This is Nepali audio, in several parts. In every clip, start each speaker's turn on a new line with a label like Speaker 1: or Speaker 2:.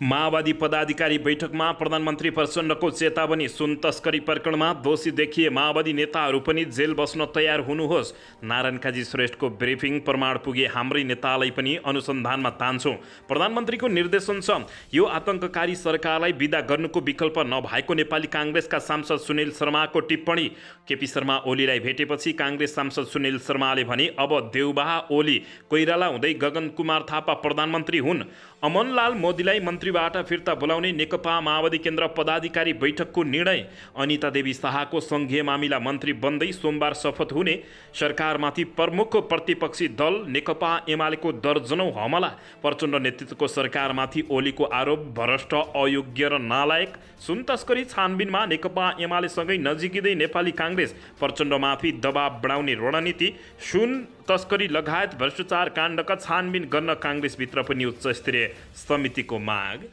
Speaker 1: माओवादी पदाधिकारी बैठकमा प्रधानमन्त्री प्रचण्डको चेतावनी। सुन तस्करी प्रकरणमा दोषी देखिए माओवादी नेताहरू पनि जेल बस्न तयार हुनुहोस्। नारायण काजी श्रेष्ठको ब्रिफिङ। प्रमाण पुगे हाम्रै नेतालाई पनि अनुसन्धानमा तान्छौँ। प्रधानमन्त्रीको निर्देशन छ, यो आतंककारी सरकारलाई बिदा गर्नुको विकल्प नभएको नेपाली काङ्ग्रेसका सांसद सुनिल शर्माको टिप्पणी। केपी शर्मा ओलीलाई भेटेपछि काङ्ग्रेस सांसद सुनिल शर्माले भने अब देउबा ओली कोइराला हुँदै गगन कुमार थापा प्रधानमन्त्री हुन्। अमनलाल मोदीलाई मन्त्रीबाट फिर्ता बोलाउने नेकपा माओवादी केन्द्र पदाधिकारी बैठकको निर्णय। अनिता देवी शाहको सङ्घीय मामिला मन्त्री बन्दै सोमबार शपथ हुने। सरकारमाथि प्रमुख प्रतिपक्षी दल नेकपा एमालेको दर्जनौं हमला। प्रचण्ड नेतृत्वको सरकारमाथि ओलीको आरोप भ्रष्ट, अयोग्य र नालायक। सुन तस्करी छानबिनमा नेकपा एमालेसँगै नजिकिँदै नेपाली काङ्ग्रेस। प्रचण्डमाथि दबाव बढाउने रणनीति। सुन तस्करी लगायत भ्रष्टाचार काण्डका छानबिन गर्न काङ्ग्रेसभित्र पनि उच्च स्तरीय समितिको माग।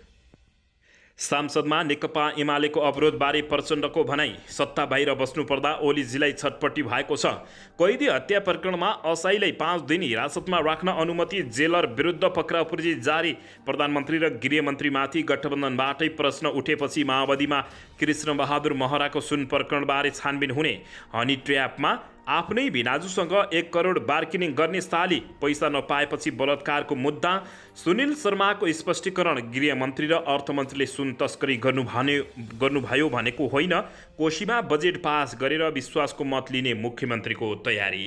Speaker 1: सांसदमा नेकपा एमालेको अवरोधबारे प्रचण्डको भनाई। सत्ता बाहिर बस्नुपर्दा ओलीजीलाई छटपट्टि भएको छ। कैदी हत्या प्रकरणमा असाईलाई 5 दिन हिरासतमा राख्न अनुमति। जेलर विरुद्ध पक्राउ पूर्जी जारी। प्रधानमन्त्री र गृहमन्त्रीमाथि गठबन्धनबाटै प्रश्न उठेपछि माओवादीमा कृष्ण बहादुर महराको सुन प्रकरणबारे छानबिन हुने। हनी ट्र्यापमा आफ्नै भिनाजुसँग 1 करोड बार्गेनिङ गर्ने साली। पैसा नपाएपछि बलात्कारको मुद्दा। सुनिल शर्माको स्पष्टीकरण। गृहमन्त्री र अर्थमन्त्रीले सुन तस्करी गर्नुभयो भनेको होइन। कोशीमा बजेट पास गरेर विश्वासको मत लिने मुख्यमन्त्रीको तयारी।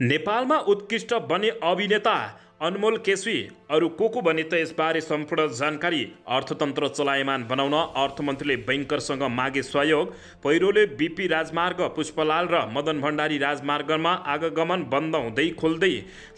Speaker 1: नेपालमा उत्कृष्ट बने अभिनेता अनमोल केसवी। अरू को बने त यसबारे सम्पूर्ण जानकारी। अर्थतन्त्र चलायमान बनाउन अर्थमन्त्रीले बैंकरसँग मागे सहयोग। पहिरोले बीपी राजमार्ग, पुष्पलाल र मदन भण्डारी राजमार्गमा आगमन बन्द हुँदै खोल्दै।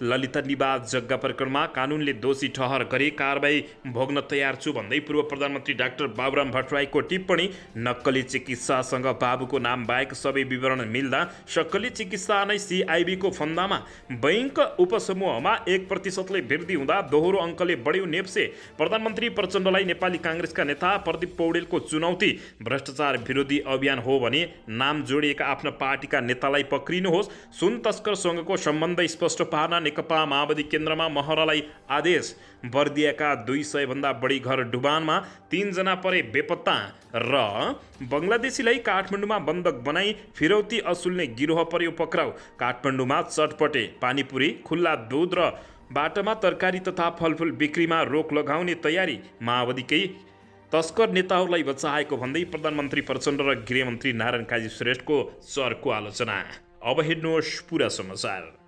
Speaker 1: ललिता निवास जग्गा प्रकरणमा कानुनले दोषी ठहर गरे, कारबाही भोग्न तयार छु भन्दै पूर्व प्रधानमन्त्री डाक्टर बाबुराम भट्टराईको टिप्पणी। नक्कली चिकित्सासँग बाबुको नाम बाहेक सबै विवरण मिल्दा सक्कली चिकित्सा नै सिआइबीको फन्दामा। बैंक उपसमूहमा 1%ले वृद्धि हुँदा दोहोरो अङ्कले बढ्यो नेप्से। प्रधानमन्त्री प्रचण्डलाई नेपाली काङ्ग्रेसका नेता प्रदीप पौडेलको चुनौती। भ्रष्टाचार विरोधी अभियान हो भने नाम जोडिएका आफ्ना पार्टीका नेतालाई पक्रिनुहोस्। सुन तस्करसँगको सम्बन्ध स्पष्ट पार्न नेकपा माओवादी केन्द्रमा महरालाई आदेश। बर्दियाका 200 भन्दा बढी घर डुबानमा, 3 जना परे बेपत्ता। र बङ्गलादेशीलाई काठमाडौँमा बन्धक बनाई फिरौती असुल्ने गिरोह पर्यो पक्राउ। काठमाडौँमा चटपटे पानीपुरी, खुल्ला दुध र बाटामा तरकारी तथा फलफुल बिक्रीमा रोक लगाउने तयारी। माओवादीकै तस्कर नेताहरूलाई बचाएको भन्दै प्रधानमन्त्री प्रचण्ड र गृहमन्त्री नारायण काजी श्रेष्ठको चर्को आलोचना। अब हेर्नुहोस् पुरा समाचार।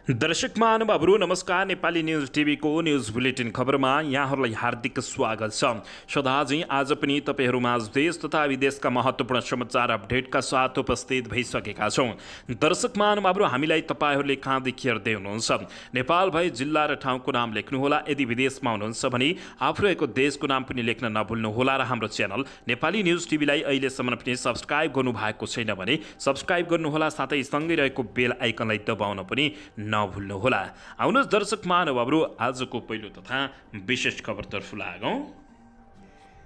Speaker 1: दर्शक महानुभावहरू नमस्कार। नेपाली न्युज टिभीको न्युज बुलेटिन खबरमा यहाँहरूलाई हार्दिक स्वागत छ। सदाझै आज पनि तपाईँहरूमाझ देश तथा विदेशका महत्त्वपूर्ण समाचार अपडेटका साथ उपस्थित भइसकेका छौँ। दर्शक महानुभावहरू, हामीलाई तपाईँहरूले कहाँदेखि हेर्दै हुनुहुन्छ नेपाल भए जिल्ला र ठाउँको नाम लेख्नुहोला। यदि विदेशमा हुनुहुन्छ भने आफू रहेको देशको नाम पनि लेख्न नभुल्नुहोला। र हाम्रो च्यानल नेपाली न्युज टिभीलाई अहिलेसम्म पनि सब्सक्राइब गर्नुभएको छैन भने सब्सक्राइब गर्नुहोला, साथै सँगै रहेको बेल आइकनलाई दबाउन पनि नभुल्नुहोला। आउनुहोस् दर्शक महानुभावहरू, आजको पहिलो तथा विशेष खबरतर्फ लागौँ।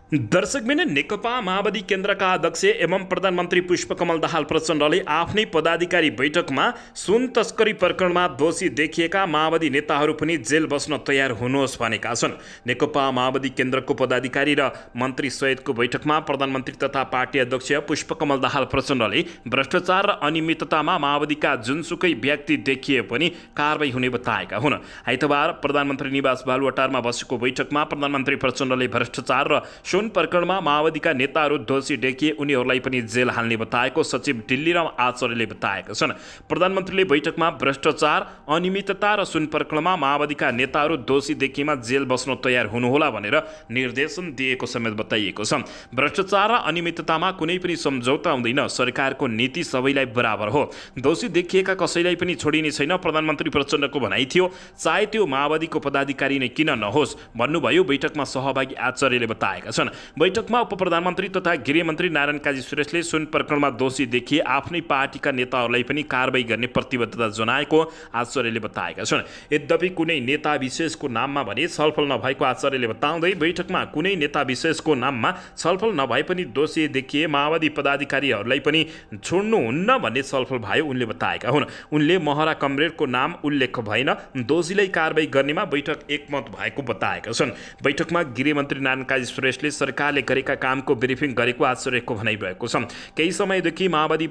Speaker 1: दर्शकबिन नेकपा माओवादी केन्द्रका अध्यक्ष एवं प्रधानमन्त्री पुष्पकमल दाहाल प्रचण्डले आफ्नै पदाधिकारी बैठकमा सुन तस्करी प्रकरणमा दोषी देखिएका माओवादी नेताहरू पनि जेल बस्न तयार हुनुहोस् भनेका छन्। नेकपा माओवादी केन्द्रको पदाधिकारी र मन्त्री सहितको बैठकमा प्रधानमन्त्री तथा पार्टी अध्यक्ष पुष्पकमल दाहाल प्रचण्डले भ्रष्टाचार र अनियमिततामा माओवादीका जुनसुकै व्यक्ति देखिए पनि कारबाही हुने बताएका हुन्। आइतबार प्रधानमन्त्री निवास बालुवाटारमा बसेको बैठकमा प्रधानमन्त्री प्रचण्डले भ्रष्टाचार र सुन प्रकरणमा माओवादीका नेताहरू दोषी देखिए उनीहरूलाई पनि जेल हाल्ने बताएको सचिव दिल्लीराम आचार्यले बताएका छन्। प्रधानमन्त्रीले बैठकमा भ्रष्टाचार, अनियमितता र सुन प्रकरणमा माओवादीका नेताहरू दोषी देखिएमा जेल बस्न तयार हुनुहोला भनेर निर्देशन दिएको समेत बताइएको छ। भ्रष्टाचार र अनियमिततामा कुनै पनि सम्झौता हुँदैन। सरकारको नीति सबैलाई बराबर हो। दोषी देखिएका कसैलाई पनि छोडिने छैन। प्रधानमन्त्री प्रचण्डको भनाइ थियो, चाहे त्यो माओवादीको पदाधिकारी नै किन नहोस् भन्नुभयो। बैठकमा सहभागी आचार्यले बताएका छन्। छन्। बैठकमा उपप्रधानमन्त्री तथा गृहमन्त्री नारायण काजी श्रेष्ठले सुन प्रकरणमा दोषी देखिए आफ्नै पार्टीका नेताहरूलाई पनि कारबाही गर्ने प्रतिबद्धता जनाएको आचार्यले बताएका छन्। यद्यपि कुनै नेता विशेषको नाममा भने छलफल नभएको आचार्यले बताउँदै बैठकमा कुनै नेता विशेषको नाममा छलफल नभए पनि दोषी देखिए माओवादी पदाधिकारीहरूलाई पनि छोड्नुहुन्न भन्ने छलफल भयो उनले बताएका हुन्। उनले महरा कमरेडको नाम उल्लेख भएन, दोषीलाई कारबाही गर्नेमा बैठक एकमत भएको बताएका छन्। बैठकमा गृहमन्त्री नारायण काजी श्रेष्ठले सरकारले गरेका कामको ब्रिफिङ गरेको आचार्यको भनाइ भएको छ। केही समयदेखि माओवादी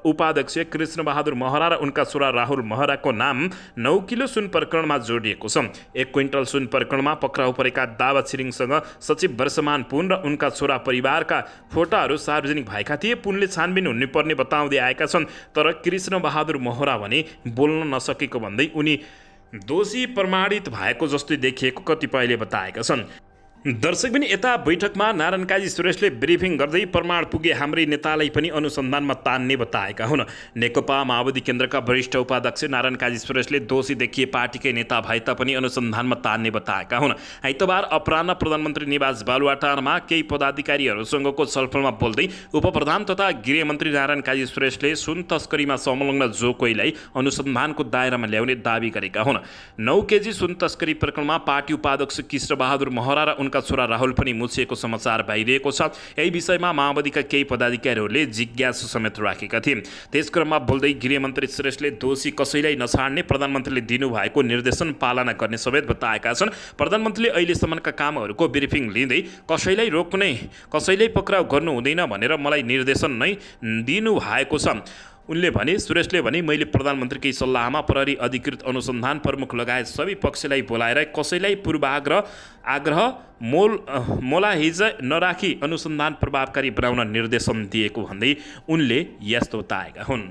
Speaker 1: उपाध्यक्ष कृष्णबहादुर महरा र उनका छोरा राहुल महराको नाम 9 किलो सुन प्रकरणमा जोडिएको छ। 1 क्विन्टल सुन प्रकरणमा पक्राउ परेका दावा छिरिङसँग सचिव वर्षमान पुन र उनका छोरा परिवारका फोटाहरू सार्वजनिक भएका थिए। पुनले छानबिन हुनुपर्ने बताउँदै आएका छन्, तर कृष्णबहादुर महरा भने बोल्न नसकेको भन्दै उनी दोषी प्रमाणित भएको जस्तै देखिएको कतिपयले बताएका छन्। दर्शक पनि यता बैठकमा नारायण काजी श्रेष्ठले ब्रिफिङ गर्दै प्रमाण पुगे हाम्रै नेतालाई पनि अनुसन्धानमा तान्ने बताएका हुन्। नेकपा माओवादी केन्द्रका वरिष्ठ उपाध्यक्ष नारायण काजी श्रेष्ठले दोषी देखिए पार्टीकै नेता भए तापनि अनुसन्धानमा तान्ने बताएका हुन्। आइतबार अपराह्न प्रधानमन्त्री निवास बालुवाटारमा केही पदाधिकारीहरूसँगको छलफलमा बोल्दै उपप्रधान तथा गृहमन्त्री नारायण काजी श्रेष्ठले सुन तस्करीमा संलग्न जो कोहीलाई अनुसन्धानको दायरामा ल्याउने दावी गरेका हुन्। 9 केजी सुन तस्करी प्रकरणमा पार्टी उपाध्यक्ष कृष्णबहादुर महरा र उनका छोरा राहुल पनि मुछिएको समाचार बाहिरिएको छ। यही विषयमा माओवादीका केही पदाधिकारीहरूले जिज्ञासा समेत राखेका थिए। त्यसक्रममा बोल्दै गृहमन्त्री श्रेष्ठले दोषी कसैलाई नछाड्ने प्रधानमन्त्रीले दिनुभएको निर्देशन पालना गर्ने समेत बताएका छन्। प्रधानमन्त्रीले अहिलेसम्मका कामहरूको ब्रिफिङ लिँदै कसैलाई रोक्ने, कसैलाई पक्राउ गर्नु हुँदैन भनेर मलाई निर्देशन नै दिनुभएको छ। उनले भने श्रेष्ठले भने मैले प्रधानमन्त्रीकै सल्लाहमा प्रहरी अधिकृत अनुसन्धान प्रमुख लगायत सबै पक्षलाई बोलाएर कसैलाई आग्रह मोलाहिज नराखी अनुसन्धान प्रभावकारी बनाउन निर्देशन दिएको भन्दै उनले यस्तो बताएका हुन्।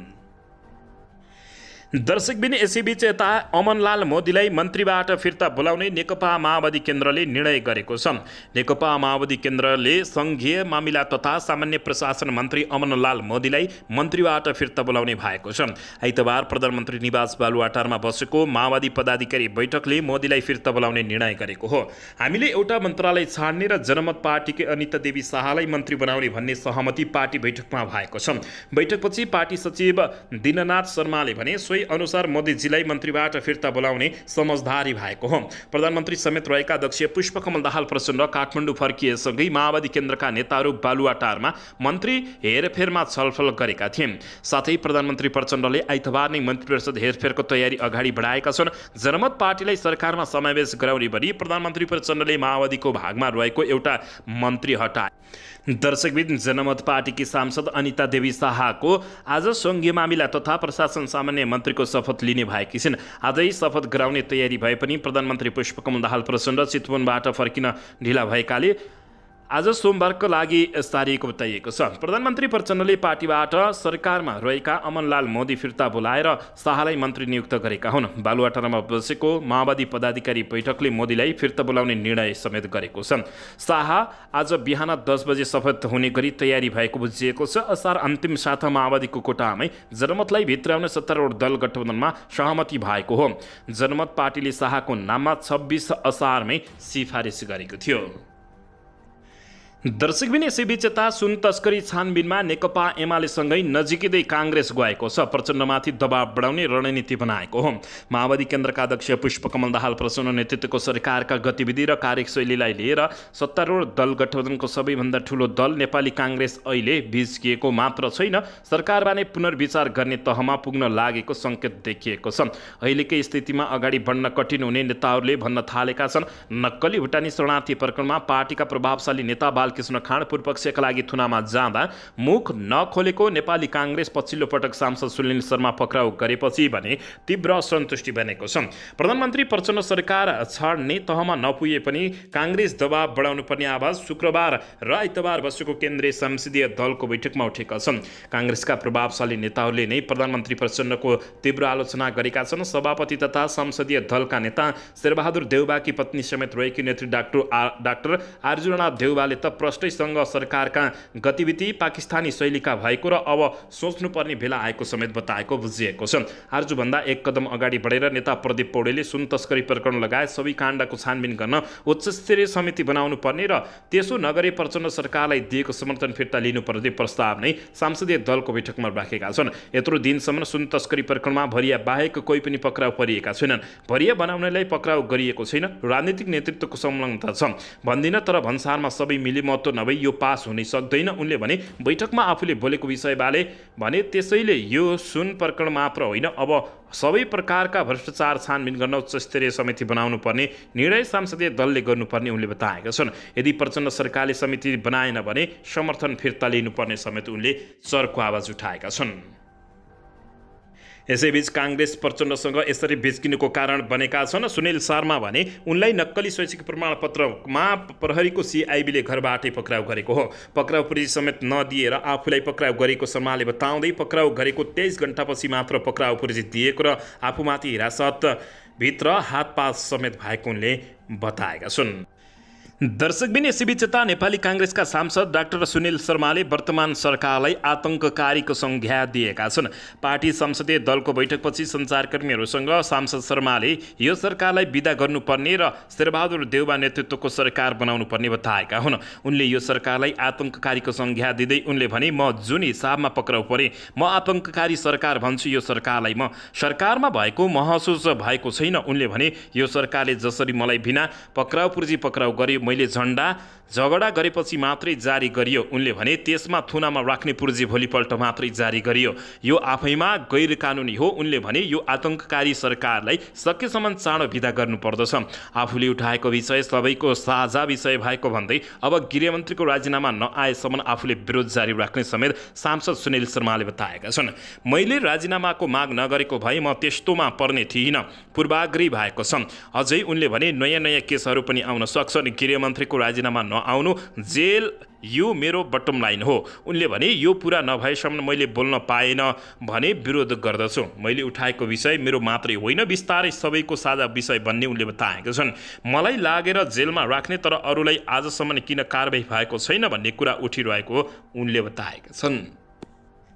Speaker 1: दर्शक बिन यसैबीच यता अमनलाल मोदीलाई मन्त्रीबाट फिर्ता बोलाउने नेकपा माओवादी केन्द्रले निर्णय गरेको छ। नेकपा माओवादी केन्द्रले सङ्घीय मामिला तथा सामान्य प्रशासन मन्त्री अमनलाल मोदीलाई मन्त्रीबाट फिर्ता बोलाउने भएको छ। आइतबार प्रधानमन्त्री निवास बालुवाटारमा बसेको माओवादी पदाधिकारी बैठकले मोदीलाई फिर्ता बोलाउने निर्णय गरेको हो। हामीले एउटा मन्त्रालय छाड्ने र जनमत पार्टीकै अनिता देवी शाहलाई मन्त्री बनाउने भन्ने सहमति पार्टी बैठकमा भएको छ। बैठकपछि पार्टी सचिव दिननाथ शर्माले भने अनुसार मोदीजीलाई मन्त्रीबाट फिर्ता बोलाउने समझदारी भएको हो। प्रधानमन्त्री समेत रहेका अध्यक्ष पुष्पकमल दाहाल प्रचण्ड काठमाडौँ फर्किएसँगै माओवादी केन्द्रका नेताहरू बालुवाटारमा मन्त्री हेरफेरमा छलफल गरेका थिए। साथै प्रधानमन्त्री प्रचण्डले आइतबार नै मन्त्री परिषद हेरफेरको तयारी अगाडि बढाएका छन्। जनमत पार्टीलाई सरकारमा समावेश गराउने भनी प्रधानमन्त्री प्रचण्डले माओवादीको भागमा रहेको एउटा मन्त्री हटाए। दर्शकबिन जनमत पार्टीकी सांसद अनिता देवी शाहको आज सङ्घीय मामिला तथा प्रशासन सामान्य मन्त्रीको शपथ लिने भएकी छिन्। आजै शपथ गराउने तयारी भए पनि प्रधानमन्त्री पुष्पकमल दाहाल प्रचण्ड चितवनबाट फर्किन ढिला भएकाले आज सोमबारको लागि सारिएको बताइएको छ। प्रधानमन्त्री प्रचण्डले पार्टीबाट सरकारमा रहेका अमनलाल मोदी फिर्ता बोलाएर शाहलाई मन्त्री नियुक्त गरेका हुन्। बालुवाटारमा बसेको माओवादी पदाधिकारी बैठकले मोदीलाई फिर्ता बोलाउने निर्णय समेत गरेको छ। शाह आज बिहान 10 बजे शपथ हुने गरी तयारी भएको बुझिएको छ। असार अन्तिम साता माओवादीको कोटामै जनमतलाई भित्राउन सत्तारूढ दल गठबन्धनमा सहमति भएको हो। जनमत पार्टीले शाहको नाममा 26 असारमै सिफारिस गरेको थियो। दर्शकबिन यसैबीच यता सुन तस्करी छानबिनमा नेकपा एमालेसँगै नजिकै काङ्ग्रेस गएको छ। प्रचण्डमाथि दबाव बढाउने रणनीति बनाएको हो। माओवादी केन्द्रका अध्यक्ष पुष्पकमल दाहाल प्रचण्ड नेतृत्वको सरकारका गतिविधि र कार्यशैलीलाई लिएर सत्तारूढ दल गठबन्धनको सबैभन्दा ठूलो दल नेपाली काङ्ग्रेस अहिले भिस्किएको मात्र छैन, सरकारमा नै पुनर्विचार गर्ने तहमा पुग्न लागेको सङ्केत देखिएको छ। अहिलेकै स्थितिमा अगाडि बढ्न कठिन हुने नेताहरूले भन्न थालेका छन्। नक्कली भुटानी शरणार्थी प्रकरणमा पार्टीका प्रभावशाली नेता कृष्ण खाँड पूर्वपक्षका लागि थुनामा जाँदा मुख नखोलेको नेपाली काङ्ग्रेस पछिल्लो पटक सांसद सुनिल शर्मा पक्राउ गरेपछि भने तीव्र असन्तुष्टि बनेको छ। प्रधानमन्त्री प्रचण्ड सरकार छाड्ने तहमा नपुगे पनि काङ्ग्रेस दबाव बढाउनु पर्ने आवाज शुक्रबार र आइतबार बसेको केन्द्रीय संसदीय दलको बैठकमा उठेका छन्। काङ्ग्रेसका प्रभावशाली नेताहरूले नै प्रधानमन्त्री प्रचण्डको तीव्र आलोचना गरेका छन्। सभापति तथा संसदीय दलका नेता शेरबहादुर देउबाकी पत्नी समेत रहेकी नेत्री डाक्टर अर्जुननाथ देउबाले त प्रष्टैसँग सरकारका गतिविधि पाकिस्तानी शैलीका भएको र अब सोच्नुपर्ने बेला आएको समेत बताएको बुझिएको छ। आजभन्दा एक कदम अगाडि बढेर नेता प्रदीप पौडेलले सुन तस्करी प्रकरण लगायत सबै काण्डको छानबिन गर्न उच्चस्तरीय समिति बनाउनु पर्ने र त्यसो नगरे प्रचण्ड सरकारलाई दिएको समर्थन फिर्ता लिनुपर्ने प्रस्ताव नै संसदीय दलको बैठकमा राखेका छन्। यत्रो दिनसम्म सुन तस्करी प्रकरणमा भरिया बाहेक कोही पनि पक्राउ परिएका छैनन्। भरिया बनाउनेलाई पक्राउ गरिएको छैन। राजनीतिक नेतृत्वको संलग्नता छ भन्दिन, तर भन्सारमा सबै मिलेमतो नभई यो पास हुनै सक्दैन। उनले भने बैठकमा आफूले बोलेको विषयबारे भने त्यसैले यो सुन प्रकरण मात्र होइन, अब सबै प्रकारका भ्रष्टाचार छानबिन गर्न उच्चस्तरीय समिति बनाउनु पर्ने निर्णय संसदीय दलले गर्नुपर्ने उनले बताएका छन्। यदि प्रचण्ड सरकारले समिति बनाएन भने समर्थन फिर्ता लिनुपर्ने समेत उनले चर्को आवाज उठाएका छन्। यसैबीच काङ्ग्रेस प्रचण्डसँग यसरी बिच्किनुको कारण बनेका छन्। सुनिल शर्मा भने उनलाई नक्कली शैक्षिक प्रमाणपत्रमा प्रहरीको सिआइबीले घरबाटै पक्राउ गरेको हो। पक्राउ पुलिस समेत नदिएर आफूलाई पक्राउ गरेको शर्माले बताउँदै पक्राउ गरेको 23 घण्टापछि मात्र पक्राउ पुलिस दिएको र आफूमाथि हिरासतभित्र हातपात समेत भएको उनले बताएका छन्। दर्शकबिन यसैबीच यता नेपाली काङ्ग्रेसका सांसद डाक्टर सुनिल शर्माले वर्तमान सरकारलाई आतंककारीको संज्ञा दिएका छन्। पार्टी संसदीय दलको बैठकपछि सञ्चारकर्मीहरूसँग सांसद शर्माले यो सरकारलाई बिदा गर्नुपर्ने र शेरबहादुर देउबा नेतृत्वको सरकार बनाउनु पर्ने बताएका हुन्। उनले यो सरकारलाई आतंककारीको संज्ञा दिँदै उनले भने म जुन हिसाबमा पक्राउ परे म आतंककारी सरकार भन्छु। यो सरकारलाई म सरकारमा भएको महसुस भएको छैन। उनले भने यो सरकारले जसरी मलाई बिना पक्राउ पूर्जी पक्राउ गर्यो, मैले झगडा गरेपछि मात्रै जारी गरियो। उनले भने त्यसमा थुनामा राख्ने पुर्जी भोलिपल्ट मात्रै जारी गरियो। यो आफैमा गैर कानुनी हो। उनले भने यो आतंककारी सरकारलाई सकेसम्म चाँडो बिदा गर्नुपर्दछ। आफूले उठाएको विषय सबैको साझा विषय भएको भन्दै अब गृहमन्त्रीको राजीनामा नआएसम्म आफूले विरोध जारी राख्ने समेत सांसद सुनिल शर्माले बताएका छन्। मैले राजीनामाको माग नगरेको भए म त्यस्तोमा पर्ने थिइनँ, पूर्वाग्रही भएको छ। अझै उनले भने नयाँ नयाँ केसहरू पनि आउन सक्छन्। गृहमन्त्रीको राजीनामा नआउनु जेल यो मेरो बटम लाइन हो। उनले भने यो पुरा नभएसम्म मैले बोल्न पाएन भने विरोध गर्दछु। मैले उठाएको विषय मेरो मात्रै होइन, बिस्तारै सबैको साझा विषय बन्ने उनले बताएका छन्। मलाई लागेर जेलमा राख्ने तर अरूलाई आजसम्म किन कारबाही भएको छैन भन्ने कुरा उठिरहेको उनले बताएका छन्।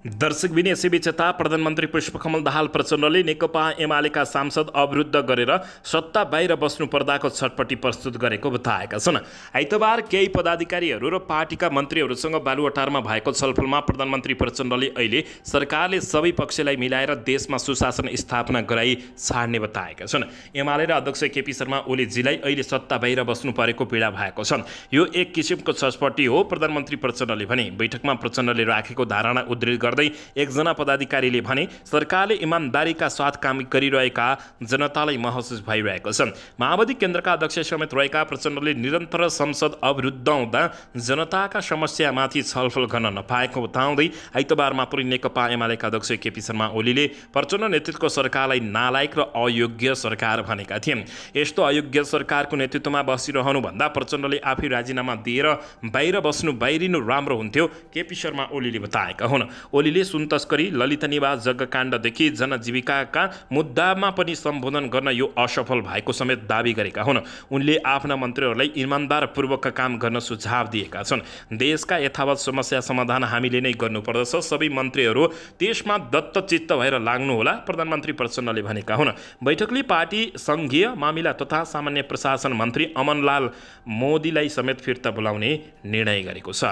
Speaker 1: दर्शकबिन यसैबीच यता प्रधानमन्त्री पुष्पकमल दाहाल प्रचण्डले नेकपा एमालेका सांसद अवरुद्ध गरेर सत्ता बाहिर बस्नु पर्दाको छटपट्टि प्रस्तुत गरेको बताएका छन्। आइतबार केही पदाधिकारीहरू र पार्टीका मन्त्रीहरूसँग बालुवाटारमा भएको छलफलमा प्रधानमन्त्री प्रचण्डले अहिले सरकारले सबै पक्षलाई मिलाएर देशमा सुशासन स्थापना गराई छाड्ने बताएका छन्। एमाले र अध्यक्ष केपी शर्मा ओलीजीलाई अहिले सत्ता बाहिर बस्नु परेको पीडा भएको छ। यो एक किसिमको छटपट्टि हो, प्रधानमन्त्री प्रचण्डले भने। बैठकमा प्रचण्डले राखेको धारणा उद्धृत एकजना पदाधिकारीले भने सरकारले इमानदारीका साथ काम गरिरहेका जनतालाई महसुस भइरहेको छ। माओवादी केन्द्रका अध्यक्ष समेत रहेका प्रचण्डले निरन्तर संसद अवरुद्ध हुँदा जनताका समस्यामाथि छलफल गर्न नपाएको बताउँदै आइतबार मात्रै नेकपा एमालेका अध्यक्ष केपी शर्मा ओलीले प्रचण्ड नेतृत्वको सरकारलाई नालायक र अयोग्य सरकार भनेका थिए। यस्तो अयोग्य सरकारको नेतृत्वमा बसिरहनुभन्दा प्रचण्डले आफै राजीनामा दिएर बाहिरिनु राम्रो हुन्थ्यो, केपी शर्मा ओलीले बताएका हुन्। ओलीले सुन तस्करी, ललित निवास जग्गाकाण्डदेखि जनजीविकाका मुद्दामा पनि सम्बोधन गर्न यो असफल भएको समेत दावी गरेका हुन्। उनले आफ्ना मन्त्रीहरूलाई इमानदारपूर्वक काम गर्न सुझाव दिएका छन्। देशका यथावत समस्या समाधान हामीले नै गर्नुपर्दछ, सबै मन्त्रीहरू त्यसमा दत्तचित्त भएर लाग्नुहोला, प्रधानमन्त्री प्रचण्डले भनेका हुन्। बैठकले पार्टी सङ्घीय मामिला तथा सामान्य प्रशासन मन्त्री अमनलाल मोदीलाई समेत फिर्ता बोलाउने निर्णय गरेको छ।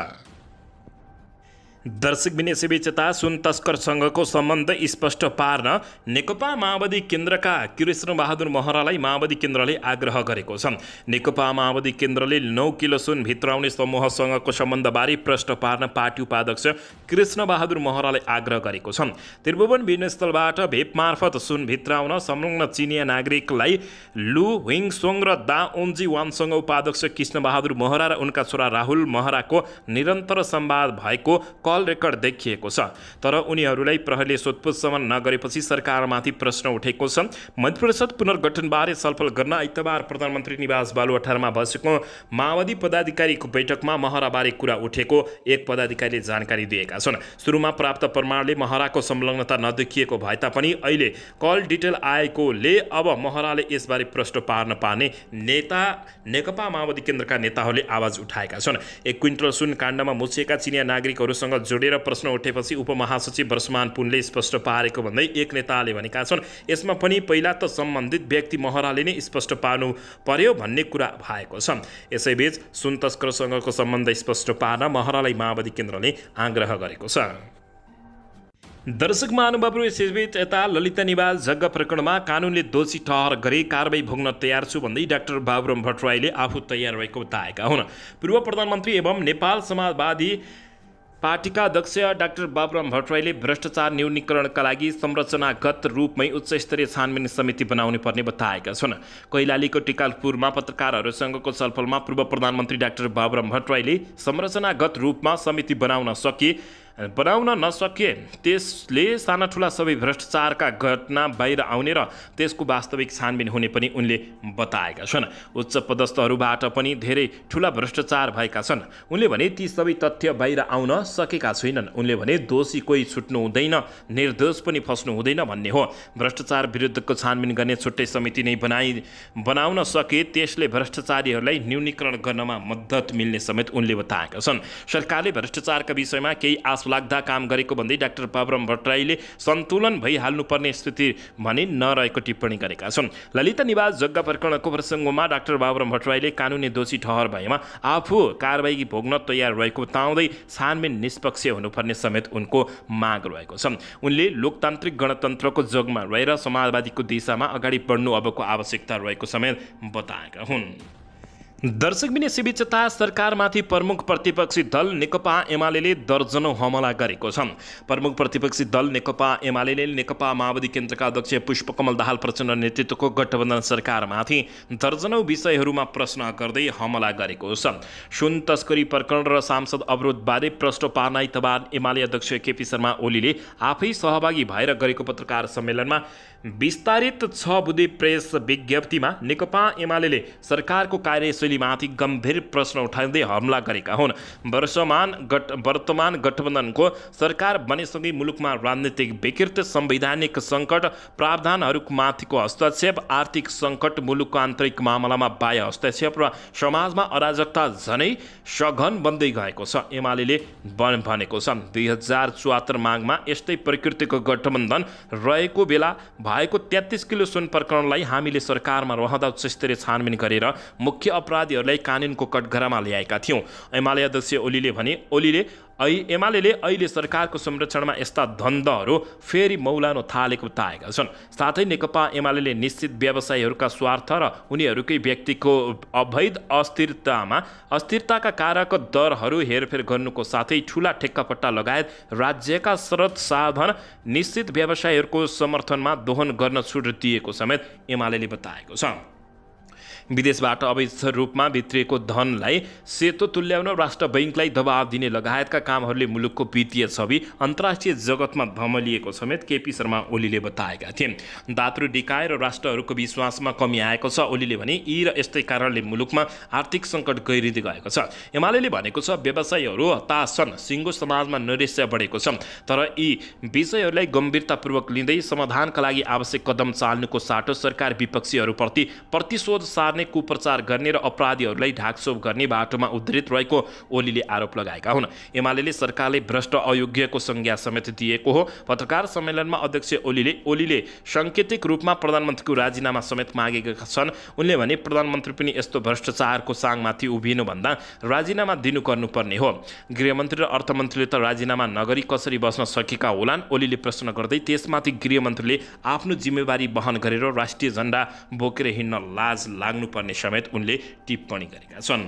Speaker 1: दर्शकबिन यसैबीच यता सुन तस्करसँगको सम्बन्ध स्पष्ट पार्न नेकपा माओवादी केन्द्रका कृष्णबहादुर महरालाई माओवादी केन्द्रले आग्रह गरेको छ। नेकपा माओवादी केन्द्रले 9 किलो सुन भित्राउने समूहसँगको सम्बन्धबारे प्रश्न पार्न पार्टी उपाध्यक्ष कृष्णबहादुर महरालाई आग्रह गरेको छ। त्रिभुवन विमानस्थलबाट भेप मार्फत सुन भित्राउन संलग्न चिनिया नागरिकलाई लु हुइङसोङ र दा ओन्जी वानसँग उपाध्यक्ष कृष्णबहादुर महरा र उनका छोरा राहुल महराको निरन्तर संवाद भएको कल रेकर्ड देखिएको छ। तर उनीहरूलाई प्रहरीले सोधपुछसम्म नगरेपछि सरकारमाथि प्रश्न उठेको छ। मन्त्रिपरिषद पुनर्गठनबारे छलफल गर्न आइतबार प्रधानमन्त्री निवास बालुवाटारमा बसेको माओवादी पदाधिकारीको बैठकमा महराबारे कुरा उठेको एक पदाधिकारीले जानकारी दिएका छन्। सुरुमा प्राप्त प्रमाणले महराको संलग्नता नदेखिएको भए तापनि अहिले कल डिटेल आएकोले अब महराले यसबारे प्रश्न पार्न पार्ने नेकपा माओवादी केन्द्रका नेताहरूले आवाज उठाएका छन्। 1 क्विन्टल सुन काण्डमा मुछिएका चिनिया नागरिकहरूसँग जोडेर प्रश्न उठेपछि उपमहासचिव वर्षमान पुनले स्पष्ट पारेको भन्दै एक नेताले भनेका छन्, यसमा पनि पहिला त सम्बन्धित व्यक्ति महराले नै स्पष्ट पार्नु पर्यो भन्ने कुरा भएको छ। यसैबीच सुन तस्करसँगको सम्बन्ध स्पष्ट पार्न महरालाई माओवादी केन्द्रले आग्रह गरेको छ। दर्शक महानुभावहरू, यसैबीच यता ललिता निवास जग्गा प्रकरणमा कानुनले दोषी ठहर गरी कारबाही भोग्न तयार छु भन्दै डाक्टर बाबुराम भट्टराईले आफू तयार रहेको बताएका हुन्। पूर्व प्रधानमन्त्री एवं नेपाल समाजवादी पार्टीका अध्यक्ष डाक्टर बाबुराम भट्टराईले भ्रष्टाचार न्यूनीकरणका लागि संरचनागत रूपमै उच्चस्तरीय छानबिन समिति बनाउने पर्ने बताएका छन्। कैलालीको टिकापुरमा पत्रकारहरूसँगको छलफलमा पूर्व प्रधानमन्त्री डाक्टर बाबुराम भट्टराईले संरचनागत रूपमा समिति बनाउन नसके त्यसले साना ठुला सबै भ्रष्टाचारका घटना बाहिर आउने र त्यसको वास्तविक छानबिन हुने पनि उनले बताएका छन्। उच्च पदस्थहरूबाट पनि धेरै ठुला भ्रष्टाचार भएका छन्। उनले भने ती सबै तथ्य बाहिर आउन सकेका छैनन्। उनले भने दोषी कोही छुट्नु हुँदैन, निर्दोष पनि फस्नु हुँदैन भन्ने हो। भ्रष्टाचार विरुद्धको छानबिन गर्ने छुट्टै समिति नै बनाउन सके त्यसले भ्रष्टाचारीहरूलाई न्यूनीकरण गर्नमा मद्दत मिल्ने समेत उनले बताएका छन्। सरकारले भ्रष्टाचारका विषयमा केही लाग्दा काम गरेको भन्दै डाक्टर बाबुराम भट्टराईले सन्तुलन भइहाल्नुपर्ने स्थिति भने नरहेको टिप्पणी गरेका छन्। ललिता निवास जग्गा प्रकरणको प्रसङ्गमा डाक्टर बाबुराम भट्टराईले कानुनी दोषी ठहर भएमा आफू कारबाही भोग्न तयार रहेको बताउँदै छानबिन निष्पक्ष हुनुपर्ने समेत उनको माग रहेको छ। उनले लोकतान्त्रिक गणतन्त्रको जगमा रहेर समाजवादीको दिशामा अगाडि बढ्नु अबको आवश्यकता रहेको समेत बताएका हुन्। दर्शकबिन यसैबीच सरकारमाथि प्रमुख प्रतिपक्षी दल नेकपा एमाले दर्जनौं हमला गरेको छ। प्रमुख प्रतिपक्षी दल नेकपा एमाले नेकपा माओवादी केन्द्रका अध्यक्ष पुष्पकमल दाहाल प्रचण्ड नेतृत्वको गठबन्धन सरकारमाथि दर्जनौं विषयहरूमा प्रश्न गर्दै हमला गरेको छ। सुन तस्करी प्रकरण र सांसद अवरोधबारे प्रश्न पार्न आइतबार एमाले अध्यक्ष केपी शर्मा ओलीले आफै सहभागी भएर गरेको पत्रकार सम्मेलनमा विस्तारित 6 बुँदे प्रेस विज्ञप्तिमा नेकपा एमाले सरकारको कार्यशैलीमाथि गम्भीर प्रश्न उठाउँदै हमला गरेका हुन्। वर्तमान गठबन्धनको सरकार बनेसँगै मुलुकमा राजनीतिक विकृति, संवैधानिक सङ्कट, प्रावधानहरूमाथिको हस्तक्षेप, आर्थिक सङ्कट, मुलुकको आन्तरिक मामलामा बाह्य हस्तक्षेप र समाजमा अराजकता झनै सघन बन्दै गएको छ। एमाले भनेको छ 2074 माघमा यस्तै प्रकृतिको गठबन्धन रहेको बेला भएको 33 किलो सुन प्रकरणलाई हामीले सरकारमा रहँदा उच्चस्तरीय छानबिन गरेर मुख्य अपराधीहरूलाई कानुनको कठघरामा ल्याएका थियौँ। एमाले अध्यक्ष ओलीले भने एमाले अहिले सरकारको संरक्षणमा यस्ता धन्दाहरू फेरि मौलाउन थालेको बताएका छन्। साथै नेकपा एमाले निश्चित व्यवसायीहरूका स्वार्थ र उनीहरूकै व्यक्तिको अवैध अस्थिरताका कारक दरहरू हेरफेर गर्नुको साथै ठुला ठेक्कापट्टा लगायत राज्यका स्रोत साधन निश्चित व्यवसायीहरूको समर्थनमा दोहन गर्न छुट दिएको समेत एमाले बताएको छ। विदेशबाट अवैध रूपमा भित्रिएको धनलाई सेतो तुल्याउन राष्ट्र बैंकलाई दबाव दिने लगायतका कामहरूले मुलुकको वित्तीय छवि अन्तर्राष्ट्रिय जगतमा धमलिएको समेत केपी शर्मा ओलीले बताएका थिए। दात्रु निकाय र राष्ट्रहरूको विश्वासमा कमी आएको छ। ओलीले भने यी र यस्तै कारणले मुलुकमा आर्थिक सङ्कट गहिरिँदै गएको छ। एमाले भनेको छ व्यवसायीहरू हताश छन्, सिङ्गो समाजमा नैराश्य बढेको छ। तर यी विषयहरूलाई गम्भीरतापूर्वक लिँदै समाधानका लागि आवश्यक कदम चाल्नुको साटो सरकार विपक्षीहरूप्रति प्रतिशोध सार्ने, कुप्रचार गर्ने र अपराधीहरूलाई ढाकछोप गर्ने बाटोमा उद्धृत रहेको ओलीले आरोप लगाएका हुन्। एमाले सरकारले भ्रष्ट अयोग्यको संज्ञा समेत दिएको हो। पत्रकार सम्मेलनमा अध्यक्ष ओलीले सांकेतिक रूपमा प्रधानमन्त्रीको राजीनामा समेत मागेका छन्। उनले भने प्रधानमन्त्री पनि यस्तो भ्रष्टाचारको साङमाथि उभिनुभन्दा राजीनामा गर्नुपर्ने हो। गृहमन्त्री र अर्थमन्त्रीले त राजीनामा नगरी कसरी बस्न सकेका होलान्? ओलीले प्रश्न गर्दै त्यसमाथि गृहमन्त्रीले आफ्नो जिम्मेवारी वहन गरेर राष्ट्रिय झण्डा बोकेर हिँड्न लाज लाग्नुपर्ने समेत उनले टिप्पणी गरेका छन्।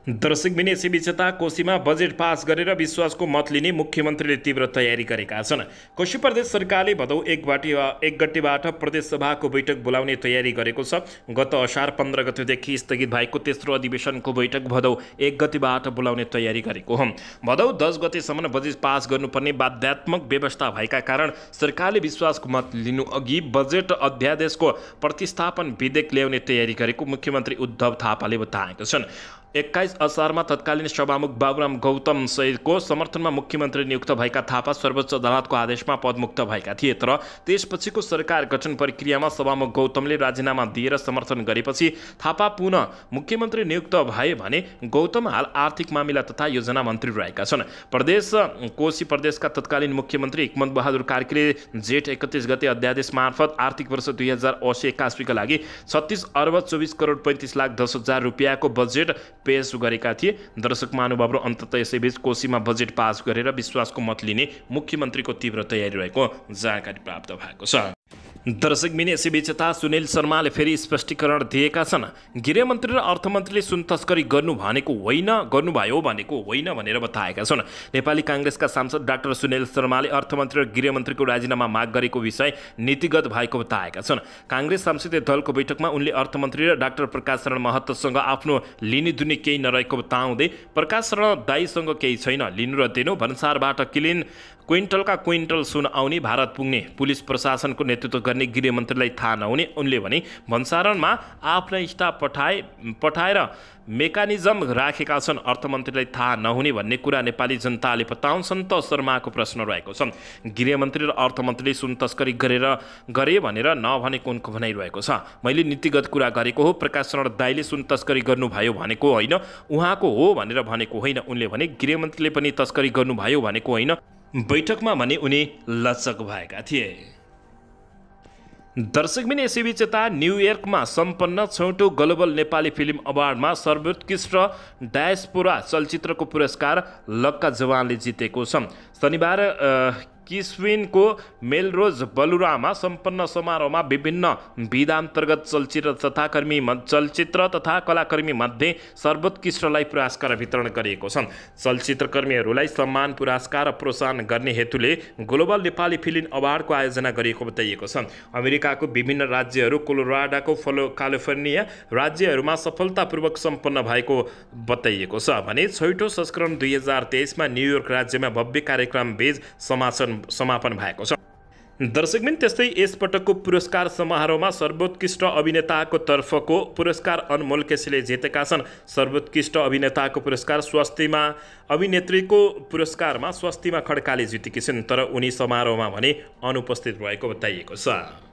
Speaker 1: दर्शकबिन यसैबीच यता कोशीमा बजेट पास गरेर विश्वासको मत लिने मुख्यमन्त्रीले तीव्र तयारी गरेका छन्। कोशी प्रदेश सरकारले भदौ 1 गतेबाट प्रदेशसभाको बैठक बोलाउने तयारी गरेको छ। गत असार 15 गतेदेखि स्थगित भएको तेस्रो अधिवेशनको बैठक भदौ 1 गतेबाट बोलाउने तयारी गरेको हो। भदौ 10 गतेसम्म बजेट पास गर्नुपर्ने बाध्यात्मक व्यवस्था भएका कारण सरकारले विश्वासको मत लिनु अघि बजेट अध्यादेशको प्रतिस्थापन विधेयक ल्याउने तयारी गरेको मुख्यमन्त्री उद्धव थापाले बताएका छन्। 21 असारमा तत्कालीन सभामुख बाबुराम गौतम सहितको समर्थनमा मुख्यमन्त्री नियुक्त भएका थापा सर्वोच्च अदालतको आदेशमा पदमुक्त भएका थिए। तर त्यसपछिको सरकार गठन प्रक्रियामा सभामुख गौतमले राजीनामा दिएर समर्थन गरेपछि थापा पुनः मुख्यमन्त्री नियुक्त भए भने गौतम हाल आर्थिक मामिला तथा योजना मन्त्री रहेका छन्। कोशी प्रदेशका तत्कालीन मुख्यमन्त्री हिक्मत बहादुर कार्कीले जेठ 31 गते अध्यादेश मार्फत आर्थिक वर्ष 2080-81 का लागि 36 अर्ब 24 करोड 35 लाख 10 हजार रुपियाँको बजेट पेश गरेका थिए। दर्शक महानुभाव र अन्ततः यसैबीच कोशीमा बजेट पास गरेर विश्वासको मत लिने मुख्यमन्त्रीको तीव्र तयारी रहेको जानकारी प्राप्त भएको छ। दर्शकबिन यसैबीच यता सुनिल शर्माले फेरि स्पष्टीकरण दिएका छन्। गृहमन्त्री र अर्थमन्त्रीले सुन तस्करी गर्नुभयो भनेको होइन भनेर बताएका छन्। नेपाली काङ्ग्रेसका सांसद डाक्टर सुनिल शर्माले अर्थमन्त्री र गृहमन्त्रीको राजीनामा माग गरेको विषय नीतिगत भएको बताएका छन्। काङ्ग्रेस संसदीय दलको बैठकमा उनले अर्थमन्त्री र डाक्टर प्रकाश शरण महतसँग आफ्नो लिनेदुने केही नरहेको बताउँदै प्रकाश शरण दाईसँग केही छैन, लिनु र दिनु, भन्सारबाट क्विन्टलका क्विन्टल सुन आउने, भारत पुग्ने, पुलिस प्रशासनको नेतृत्व गर्ने गृहमन्त्रीलाई थाहा नहुने उनले भने भन्सारणमा आफ्नै स्टाफ पठाएर मेकानिजम राखेका छन्। अर्थमन्त्रीलाई थाहा नहुने भन्ने कुरा नेपाली जनताले बताउँछन् त शर्माको प्रश्न रहेको छ। गृहमन्त्री र अर्थमन्त्रीले सुन तस्करी गरे भनेर नभनेको उनको भनाइरहेको छ। मैले नीतिगत कुरा गरेको हो। प्रकाश शरण दाईले सुन तस्करी गर्नुभयो भनेको होइन, उहाँको हो भनेर भनेको होइन। उनले भने गृहमन्त्रीले पनि तस्करी गर्नुभयो भनेको होइन। बैठकमा भने उनी लचक भएका थिए। दर्शकबिन यसैबीच यता न्युयोर्कमा सम्पन्न 6औं ग्लोबल नेपाली फिल्म अवार्डमा सर्वोत्कृष्ट डायस्पोरा चलचित्रको पुरस्कार लक्का जवानले जितेको छ। शनिबार किस्विनको मेलरोज बलुरामा सम्पन्न समारोहमा विभिन्न विधान्तर्गत चलचित्र तथा कलाकर्मी मध्ये सर्वोत्कृष्टलाई पुरस्कार वितरण गरिएको छ। चलचित्रकर्मीहरूलाई सम्मान, पुरस्कार र प्रोत्साहन गर्ने हेतुले ग्लोबल नेपाली फिल्म अवार्डको आयोजना गरिएको बताइएको छ। अमेरिकाको विभिन्न राज्यहरू, कोलोराडोको क्यालिफोर्निया राज्यहरूमा सफलतापूर्वक सम्पन्न भएको बताइएको छ भने 6औं संस्करण 2023मा न्युयोर्क राज्यमा भव्य कार्यक्रम बीच समापन भएको छ। दर्शकबिन त्यस्तै यसपटकको पुरस्कार समारोहमा सर्वोत्कृष्ट अभिनेताको तर्फको पुरस्कार अनमोल केसीले जितेका छन्। सर्वोत्कृष्ट अभिनेताको पुरस्कार स्वास्थ्यमा अभिनेत्रीको पुरस्कारमा स्वास्थ्यमा खड्काले जितेकी छिन्, तर उनी समारोहमा भने अनुपस्थित रहेको बताइएको छ।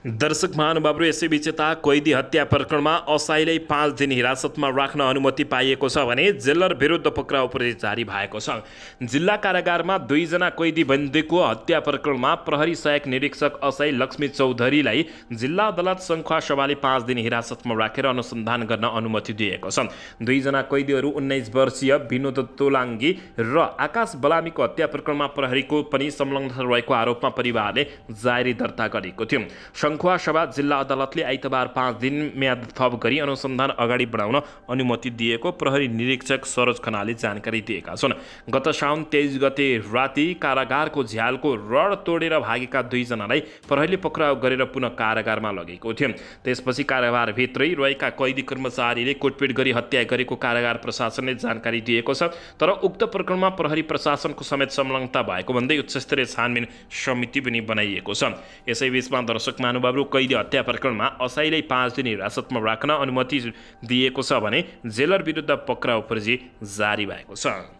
Speaker 1: दर्शक महानुभावहरू यसैबीच यता कैदी हत्या प्रकरणमा असाइलाई 5 दिन हिरासतमा राख्न अनुमति पाइएको छ भने जेलर विरुद्ध पक्राउ प्रहरी जारी भएको छ। जिल्ला कारागारमा 2 जना कैदी बन्दीको हत्या प्रकरणमा प्रहरी सहायक निरीक्षक असाई लक्ष्मी चौधरीलाई जिल्ला अदालत सङ्खुवासभाले 5 दिन हिरासतमा राखेर अनुसन्धान गर्न अनुमति दिएको छ। 2 जना कैदीहरू 19 वर्षीय विनोद तोलाङ्गी र आकाश बलामीको हत्या प्रकरणमा प्रहरीको पनि संलग्नता रहेको आरोपमा परिवारले जारी दर्ता गरेको थियो। सङ्खुवासभा जिल्ला अदालतले आइतबार 5 दिन म्याद थप गरी अनुसन्धान अगाडि बढाउन अनुमति दिएको प्रहरी निरीक्षक सरोज खनालले जानकारी दिएका छन्। गत साउन 23 गते राति कारागारको झ्यालको रड तोडेर भागेका 2 जनालाई प्रहरीले पक्राउ गरेर पुनः कारागारमा लगेको थियो। त्यसपछि कारागारभित्रै रहेका कैदी कर्मचारीले कुटपिट गरी हत्या गरेको कारागार प्रशासनले जानकारी दिएको छ। तर उक्त प्रकरणमा प्रहरी प्रशासनको समेत संलग्नता भएको भन्दै उच्चस्तरीय छानबिन समिति पनि बनाइएको छ। यसैबीचमा दर्शक महानुभावहरू कैदी हत्या प्रकरणमा असाईलाई 5 दिन हिरासतमा राख्न अनुमति दिएको छ भने जेलर विरुद्ध पक्राउ प्रहरी जारी भएको छ।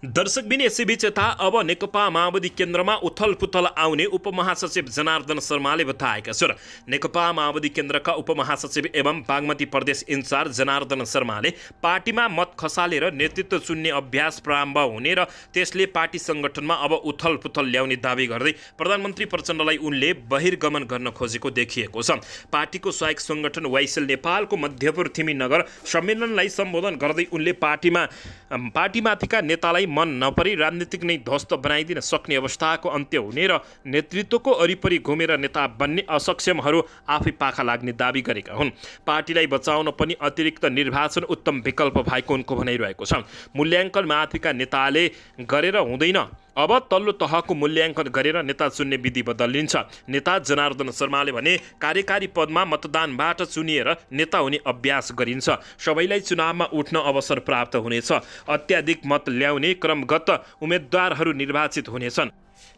Speaker 1: दर्शकबिन यसैबीच यता अब नेकपा माओवादी केन्द्रमा उथलपुथल आउने उपमहासचिव जनार्दन शर्माले बताएका छन्। नेकपा माओवादी केन्द्रका उपमहासचिव एवं बागमती प्रदेश इन्चार्ज जनार्दन शर्माले पार्टीमा मत खसालेर नेतृत्व चुन्ने अभ्यास प्रारम्भ हुने र त्यसले पार्टी सङ्गठनमा अब उथलपुथल ल्याउने दावी गर्दै प्रधानमन्त्री प्रचण्डलाई उनले बहिर्गमन गर्न खोजेको देखिएको छ। पार्टीको सहायक सङ्गठन वाइसेल नेपालको मध्यपुर थिमी नगर सम्मेलनलाई सम्बोधन गर्दै उनले पार्टीमा पार्टीमाथिका नेतालाई मन नपरी राजनीतिक नै ध्वस्त बनाइदिन सक्ने अवस्थाको अन्त्य हुने र नेतृत्वको वरिपरि घुमेर नेता बन्ने असक्षमहरू आफै पाखा लाग्ने दाबी गरेका हुन्। पार्टीलाई बचाउन पनि अतिरिक्त निर्वाचन उत्तम विकल्प भएको उनको भनाइरहेको छ। मूल्याङ्कन माथिका नेताले गरेर हुँदैन, अब तल्लो तहको मूल्याङ्कन गरेर नेता चुन्ने विधि बदलिन्छ। नेता जनार्दन शर्माले भने कार्यकारी पदमा मतदानबाट चुनिएर नेता हुने अभ्यास गरिन्छ। सबैलाई चुनावमा उठ्न अवसर प्राप्त हुनेछ। अत्याधिक मत ल्याउने क्रमगत उम्मेद्वारहरू निर्वाचित हुनेछन्।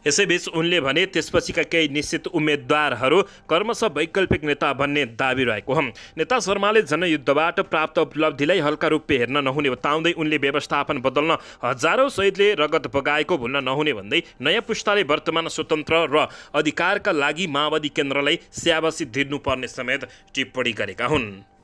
Speaker 1: यसैबीच उनले भने त्यसपछिका केही निश्चित उम्मेद्वारहरू क्रमशः वैकल्पिक नेता बन्ने दाबी रहेको हुन्। नेता शर्माले जनयुद्धबाट प्राप्त उपलब्धिलाई हल्का रूपले हेर्न नहुने बताउँदै उनले व्यवस्थापन बदल्न हजारौँ शहीदले रगत बगाएको भुल्न नहुने भन्दै नयाँ पुस्ताले वर्तमान स्वतन्त्र र अधिकारका लागि माओवादी केन्द्रलाई स्याबासी दिनुपर्ने समेत टिप्पणी गरेका हुन्।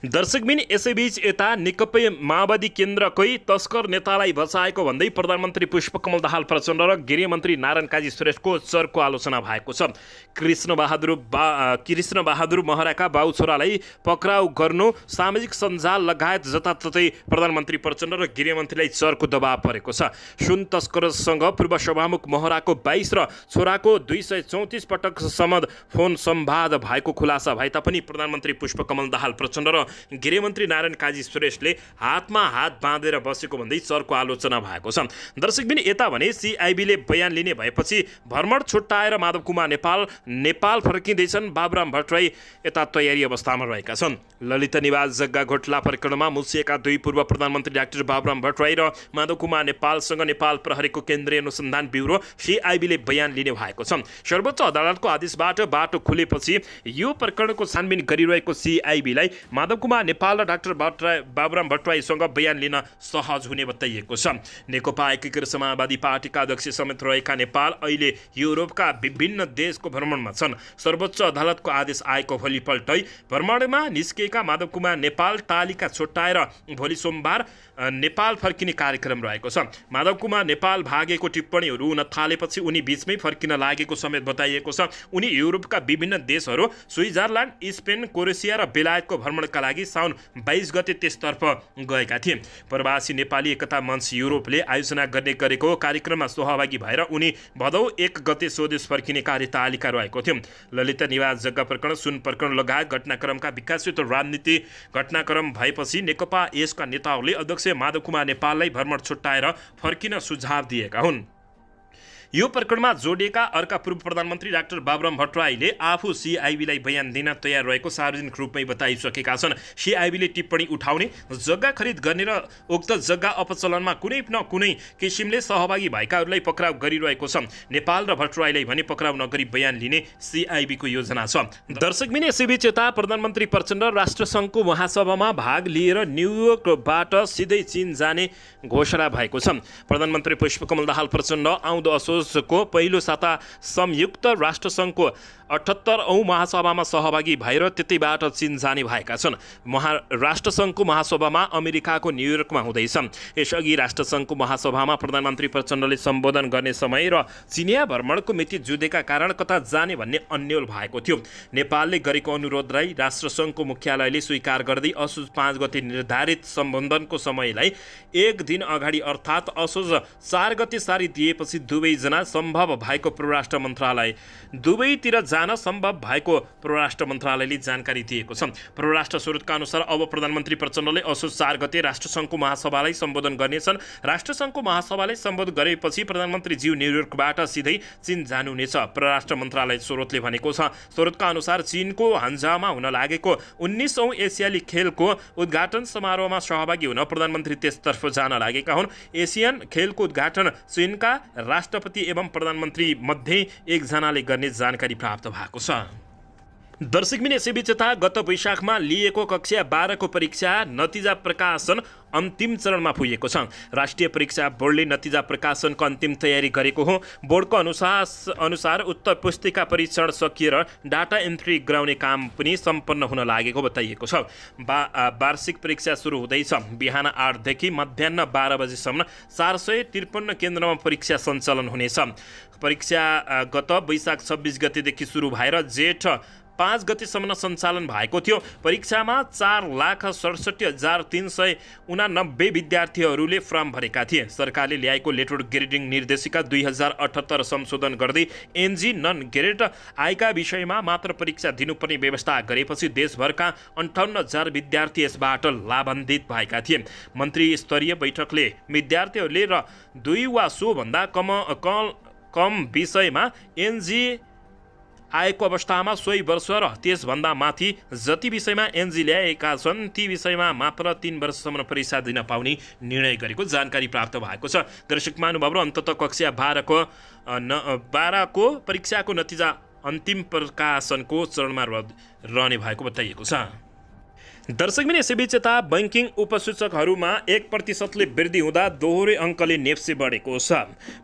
Speaker 1: दर्शकबिन यसैबीच यता नेकपा माओवादी केन्द्रकै तस्कर नेतालाई बचाएको भन्दै प्रधानमन्त्री पुष्पकमल दाहाल प्रचण्ड र गृहमन्त्री नारायण काजी श्रेष्ठको चर्को आलोचना भएको छ। कृष्णबहादुर महराका बाउ छोरालाई पक्राउ गर्नु, सामाजिक सञ्जाल लगायत जताततै प्रधानमन्त्री प्रचण्ड र गृहमन्त्रीलाई चर्को दबाव परेको छ। सुन तस्करसँग पूर्व सभामुख महराको 22 र छोराको 234 पटकसम्म फोन संवाद भएको खुलासा भए तापनि प्रधानमन्त्री पुष्पकमल दाहाल प्रचण्ड र गृहमन्त्री नारायण काजी श्रेष्ठले हातमा हात बाँधेर बसेको भन्दै चर्को आलोचना भएको छ। दर्शकबिन यता भने सिआइबीले बयान लिने भएपछि भ्रमण छुट्टाएर माधव कुमार नेपाल फर्किँदैछन्। बाबुराम भट्टराई यता तयारी अवस्थामा रहेका छन्। ललिता निवास जग्गा घोटाला प्रकरणमा मुछिएका दुई पूर्व प्रधानमन्त्री डाक्टर बाबुराम भट्टराई र माधव कुमार नेपालसँग नेपाल प्रहरीको केन्द्रीय अनुसन्धान ब्युरो सिआइबीले बयान लिने भएको छ। सर्वोच्च अदालतको आदेशबाट बाटो खुलेपछि यो प्रकरणको छानबिन गरिरहेको सिआइबीलाई माधव कुमार नेपाल र डाक्टर बाबुराम भट्टराईसँग बयान लिन सहज हुने बताइएको छ। नेकपा एकीकृत समाजवादी पार्टीका अध्यक्ष समेत रहेका नेपाल अहिले युरोपका विभिन्न देशको भ्रमणमा छन्। सर्वोच्च अदालतको आदेश आएको भोलिपल्टै भ्रमणमा निस्किएका माधव कुमार नेपाल तालिका छुट्टाएर भोलि सोमबार नेपाल फर्किने कार्यक्रम रहेको छ। माधव कुमार नेपाल भागेको टिप्पणीहरू हुन थालेपछि उनी बीचमै फर्किन लागेको समेत बताइएको छ। उनी युरोपका विभिन्न देशहरू स्विजरल्यान्ड, स्पेन, क्रोएसिया र बेलायतको भ्रमणका लागि साउन 22 गते त्यसतर्फ गएका थिए। प्रवासी नेपाली एकता मञ्च युरोपले आयोजना गरेको कार्यक्रममा सहभागी भएर उनी भदौ 1 गते स्वदेश फर्किने कार्यतालिका रहेको थियो। ललिता निवास जग्गा प्रकरण, सुन प्रकरण लगायत घटनाक्रमका विकासयुक्त राजनीति घटनाक्रम भएपछि नेकपा यसका नेताहरूले अध्यक्ष माधव कुमार नेपाललाई भ्रमण छुट्टाएर फर्किन सुझाव दिएका हुन्। यो प्रकरणमा जोडिएका अर्का पूर्व प्रधानमन्त्री डाक्टर बाबुराम भट्टराईले आफू सिआइबीलाई बयान दिन तयार रहेको सार्वजनिक रूपमै बताइसकेका छन्। सिआइबीले टिप्पणी उठाउने, जग्गा खरिद गर्ने र उक्त जग्गा अपचलनमा कुनै न कुनै किसिमले सहभागी भएकाहरूलाई पक्राउ गरिरहेको छ। नेपाल र भट्टराईलाई भने पक्राउ नगरी बयान लिने सिआइबीको योजना छ। दर्शकबिन यसैबीच यता प्रधानमन्त्री प्रचण्ड राष्ट्रसङ्घको महासभामा भाग लिएर न्युयोर्कबाट सिधै चीन जाने घोषणा भएको छ। प्रधानमन्त्री पुष्पकमल दाहाल प्रचण्ड आउँदो असोजको पहिलो साता संयुक्त राष्ट्रसङ्घको 78औं महासभामा सहभागी भएर त्यतैबाट चीन जाने भएका छन्। राष्ट्रसङ्घको महासभामा अमेरिकाको न्युयोर्कमा हुँदैछ। यसअघि राष्ट्रसङ्घको महासभामा प्रधानमन्त्री प्रचण्डले सम्बोधन गर्ने समय र चिनिया भ्रमणको मिति जुधेका कारण कता जाने भन्ने अन्यल भएको थियो। नेपालले गरेको अनुरोधलाई राष्ट्रसङ्घको मुख्यालयले स्वीकार गर्दै असोज 5 गते निर्धारित सम्बोधनको समयलाई 1 दिन अगाडि अर्थात् असोज 4 गते सारी दिएपछि दुवैजना सम्भव भएको परराष्ट्र मन्त्रालयले जानकारी दिएको छ। परराष्ट्र स्रोतका अनुसार अब प्रधानमन्त्री प्रचण्डले असोज 4 गते राष्ट्रसङ्घको महासभालाई सम्बोधन गर्नेछन्। राष्ट्रसङ्घको महासभालाई सम्बोधन गरेपछि प्रधानमन्त्रीज्यू न्युयोर्कबाट सिधै चीन जानुहुनेछ, परराष्ट्र मन्त्रालय स्रोतले भनेको छ। स्रोतका अनुसार चीनको हान्जामा हुन लागेको 19औं एसियाली खेलको उद्घाटन समारोहमा सहभागी हुन प्रधानमन्त्री त्यसतर्फ जान लागेका हुन्। एसियन खेलको उद्घाटन चीनका राष्ट्रपति एवं प्रधानमन्त्री मध्ये एकजनाले गर्ने जानकारी प्राप्त भएको छ। दर्शकबिन यसैबीच यता गत वैशाखमा लिएको कक्षा 12 को परीक्षा नतिजा प्रकाशन अन्तिम चरणमा पुगेको छ। राष्ट्रिय परीक्षा बोर्डले नतिजा प्रकाशनको अन्तिम तयारी गरेको हो। बोर्डको अनुसार उत्तर पुस्तिका परीक्षण सकिएर डाटा एन्ट्री गराउने काम पनि सम्पन्न हुन लागेको बताइएको छ। वार्षिक परीक्षा सुरु हुँदैछ। बिहान 8 देखि मध्याह 12 बजेसम्म 453 केन्द्रमा परीक्षा सञ्चालन हुनेछ। परीक्षा गत वैशाख 26 गतेदेखि सुरु भएर जेठ 5 गतेसम्म सञ्चालन भएको थियो। परीक्षामा 4,67,389 विद्यार्थीहरूले फर्म भरेका थिए। सरकारले ल्याएको लेटर ग्रेडिङ निर्देशिका 2078 संशोधन गर्दै एनजी नन ग्रेड आएका विषयमा मात्र परीक्षा दिनुपर्ने व्यवस्था गरेपछि देशभरका 58,000 विद्यार्थी यसबाट लाभान्वित भएका थिए। मन्त्री स्तरीय बैठकले विद्यार्थीहरूले र 2 वा सोभन्दा कम विषयमा एनजी आएको अवस्थामा 100 वर्ष र त्यसभन्दा माथि जति विषयमा एनजी ल्याएका छन् ती विषयमा मात्र 3 वर्षसम्म परीक्षा दिन पाउने निर्णय गरेको जानकारी प्राप्त भएको छ। दर्शक महानुभावहरू, अन्ततः कक्षा 12को परीक्षाको नतिजा अन्तिम प्रकाशनको चरणमा रहने भएको बताइएको छ। दर्शकबिन, यसैबीच यता बैंकिङ उपसूचकहरूमा 1% वृद्धि हुँदा दोहोरे अङ्कले नेप्से बढेको छ।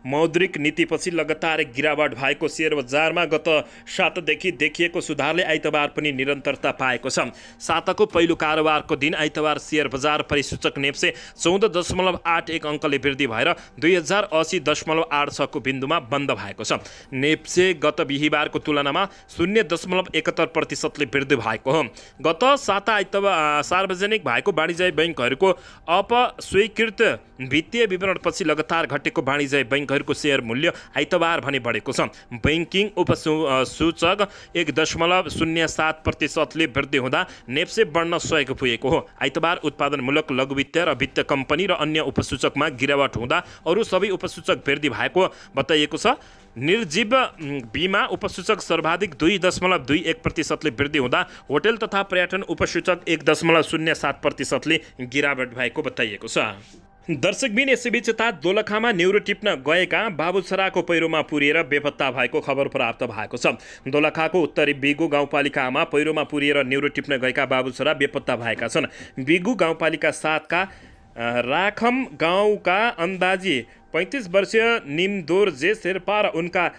Speaker 1: मौद्रिक नीतिपछि लगातार गिरावट भएको शेयर बजारमा गत सातादेखि देखिएको सुधारले आइतबार पनि निरन्तरता पाएको छ। साताको पहिलो कारोबारको दिन आइतबार शेयर बजार परिसूचक नेप्से 14.81 अङ्कले वृद्धि भएर 2080.86 को बिन्दुमा बन्द भएको छ। नेप्से गत बिहिबारको तुलनामा 0.71% वृद्धि भएको हो। गत साता आइतबार सार्वजनिक भएको वाणिज्य बैंकहरूको अपस्वीकृत वित्तीय विवरणपछि लगातार घटेको वाणिज्य बैंकहरूको शेयर मूल्य आइतबार भने बढेको छ। बैंकिङ उपसूचक 1.07% वृद्धि हुँदा नेप्से बढ्न सहयोग पुगेको हो। आइतबार उत्पादनमूलक लघु वित्त र वित्त कम्पनी र अन्य उपसूचकमा गिरावट हुँदा अरू सबै उपसूचक वृद्धि भएको बताइएको छ। निर्जीव बीमा उपसूचक सर्वाधिक 2.21% वृद्धि हुँदा होटल तथा पर्यटन उपसूचक 1.07% गिरावट भएको बताइएको छ। दर्शकबिन, यसैबीच यता दोलखामा न्युरो टिप्न गएका बाबु छोराको पहिरोमा पुरिएर बेपत्ता भएको खबर प्राप्त भएको छ। दोलखाको उत्तरी बिगु गाउँपालिकामा पहिरोमा पुरिएर न्युरो टिप्न गएका बाबु छोरा बेपत्ता भएका छन्। बिगु गाउँपालिका 7 का राखम गाउँका अन्दाजी 35 वर्षीय निमदोर्जे शेर्पा र उनका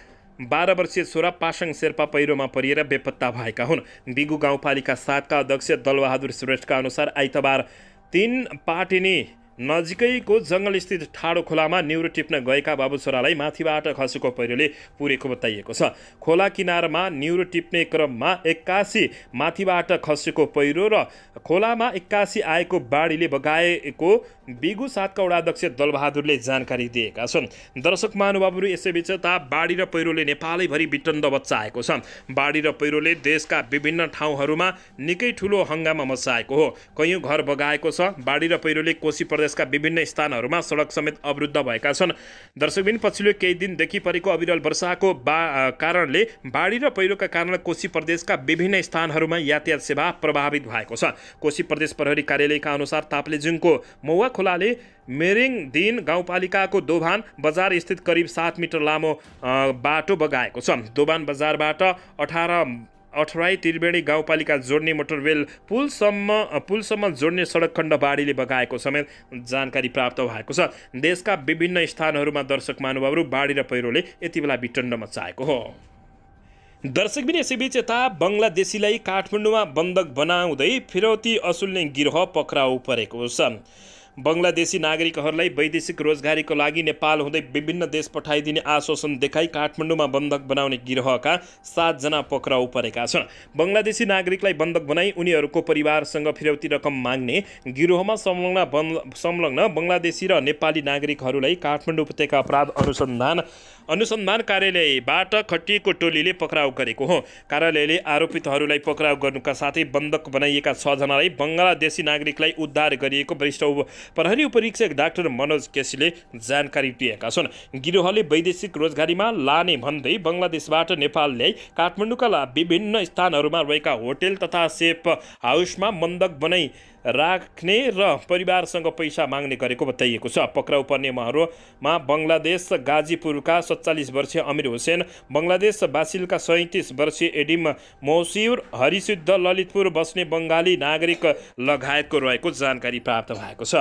Speaker 1: 12 वर्षीय छोरा पासाङ शेर्पा पहिरोमा परिएर बेपत्ता भएका हुन्। बिगु गाउँपालिका 7 का अध्यक्ष दलबहादुर श्रेष्ठका अनुसार आइतबार 3 पाटिनी नजिकैको जङ्गलस्थित ठाडो खोलामा न्युरो टिप्न गएका बाबु छोरालाई माथिबाट खसेको पहिरोले पुरेको बताइएको छ। खोला किनारमा न्युरो टिप्ने क्रममा 81 माथिबाट खसेको पहिरो र खोलामा 81 आएको बाढीले बगाएको बिगु 7 का वडा अध्यक्ष दलबहादुरले जानकारी दिएका छन्। दर्शक महानुभावहरू, यसैबीच बाढी र पहिरोले नेपालैभरि विटण्ड बच्चाएको छ। बाढी र पहिरोले देशका विभिन्न ठाउँहरूमा निकै ठुलो हङ्गामा मचाएको हो। कयौं घर बगाएको छ। बाढी र पहिरोले कोशी प्रदेशका विभिन्न स्थानहरूमा सडक समेत अवरुद्ध भएका छन्। दर्शकबिन, पछिल्लो केही दिनदेखि परेको अविरल वर्षाको कारणले बाढी र पहिरोका कारण कोशी प्रदेशका विभिन्न स्थानहरूमा यातायात सेवा प्रभावित भएको छ। कोशी प्रदेश प्रहरी कार्यालयका अनुसार ताप्लेजुङको मौवा खोलाले मेरिङदिन गाउँपालिकाको दोभान बजार स्थित करिब 7 मिटर लामो बाटो बगाएको छ। दोभान बजारबाट 18 त्रिवेणी गाउँपालिका जोड्ने मोटरवेल पुलसम्म जोड्ने सडक खण्ड बाढीले बगाएको समेत जानकारी प्राप्त भएको छ। देशका विभिन्न स्थानहरूमा दर्शक महानुभावहरू बाढी र पहिरोले यति बेला विटण्ड मचाएको हो। दर्शकबिन, यसैबीच यता बङ्गलादेशीलाई काठमाडौँमा बन्धक बनाउँदै फिरौती असुल्ने गिरोह पक्राउ परेको छ। बङ्गलादेशी नागरिकहरूलाई वैदेशिक रोजगारीको लागि नेपाल हुँदै विभिन्न देश पठाइदिने आश्वासन देखाई काठमाडौँमा बन्धक बनाउने गिरोहका 7 जना पक्राउ परेका छन्। बङ्गलादेशी नागरिकलाई बन्धक बनाई उनीहरूको परिवारसँग फिरौती रकम माग्ने गिरोहमा संलग्न बङ्गलादेशी र नेपाली नागरिकहरूलाई काठमाडौँ उपत्यका अपराध अनुसन्धान कार्यालयबाट खटिएको टोलीले पक्राउ गरेको हो। कार्यालयले आरोपितहरूलाई पक्राउ गर्नुका साथै बन्धक बनाइएका 6 जनालाई बङ्गलादेशी नागरिकलाई उद्धार गरिएको वरिष्ठ प्रहरी उपरीक्षक डाक्टर मनोज केसीले जानकारी दिएका छन्। गिरोहले वैदेशिक रोजगारीमा लाने भन्दै बङ्गलादेशबाट नेपाल ल्याई काठमाडौँका विभिन्न स्थानहरूमा रहेका होटल तथा सेफ हाउसमा बन्धक बनाई राख्ने र परिवारसँग पैसा माग्ने गरेको बताइएको छ। पक्राउ पर्नेहरूमा बङ्गलादेश गाजीपुरका 47 वर्षीय अमिर हुसेन, बङ्गलादेश बासिलका 37 वर्षीय एडिम मौसिर, हरिसिद्ध ललितपुर बस्ने बङ्गाली नागरिक लगायतको रहेको जानकारी प्राप्त भएको छ।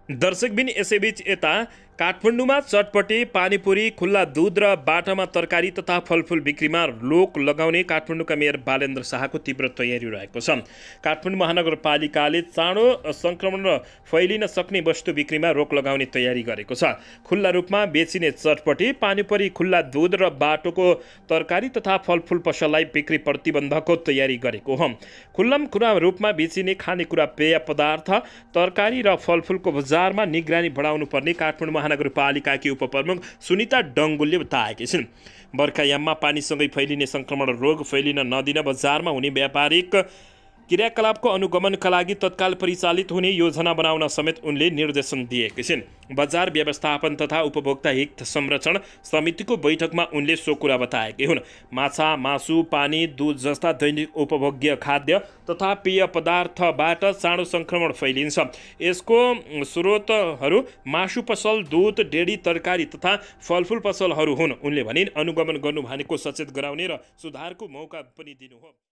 Speaker 1: दर्शकबिन, यसैबीच यता काठमाडौँमा चटपटी, पानीपुरी, खुल्ला दूध र बाटामा तरकारी तथा फलफुल बिक्रीमा रोक लगाउने काठमाडौँका मेयर बालेन्द्र शाहको तीव्र तयारी रहेको छ। काठमाडौँ महानगरपालिकाले चाँडो सङ्क्रमण र फैलिन सक्ने वस्तु बिक्रीमा रोक लगाउने तयारी गरेको छ। खुल्ला रूपमा बेचिने चटपटी, पानीपुरी, खुल्ला दूध र बाटोको तरकारी तथा फलफुल पसललाई बिक्री प्रतिबन्धको तयारी गरेको हो। खुल्ला रूपमा बेचिने खानेकुरा, पेय पदार्थ, तरकारी र फलफुलको बजारमा निगरानी बढाउनु पर्ने काठमाडौँ महानगरपालिकाकी उपप्रमुख सुनिता डङ्गुलले बताएकी छिन्। बर्खायाममा पानीसँगै फैलिने सङ्क्रमण रोग फैलिन नदिन बजारमा हुने व्यापारिक क्रियाकलापको अनुगमनका लागि तत्काल परिचालित हुने योजना बनाउन समेत उनले निर्देशन दिएकी छिन्। बजार व्यवस्थापन तथा उपभोक्ता हित संरक्षण समितिको बैठकमा उनले सो कुरा बताएकी हुन्। माछा, मासु, पानी, दूध जस्ता दैनिक उपभोग्य खाद्य तथा पेय पदार्थबाट चाँडो सङ्क्रमण फैलिन्छ। यसको स्रोतहरू मासु पसल, दूध, डेरी, तरकारी तथा फलफुल पसलहरू हुन्। उनले भनिन्, अनुगमन गर्नु भनेको सचेत गराउने र सुधारको मौका पनि दिनु हो।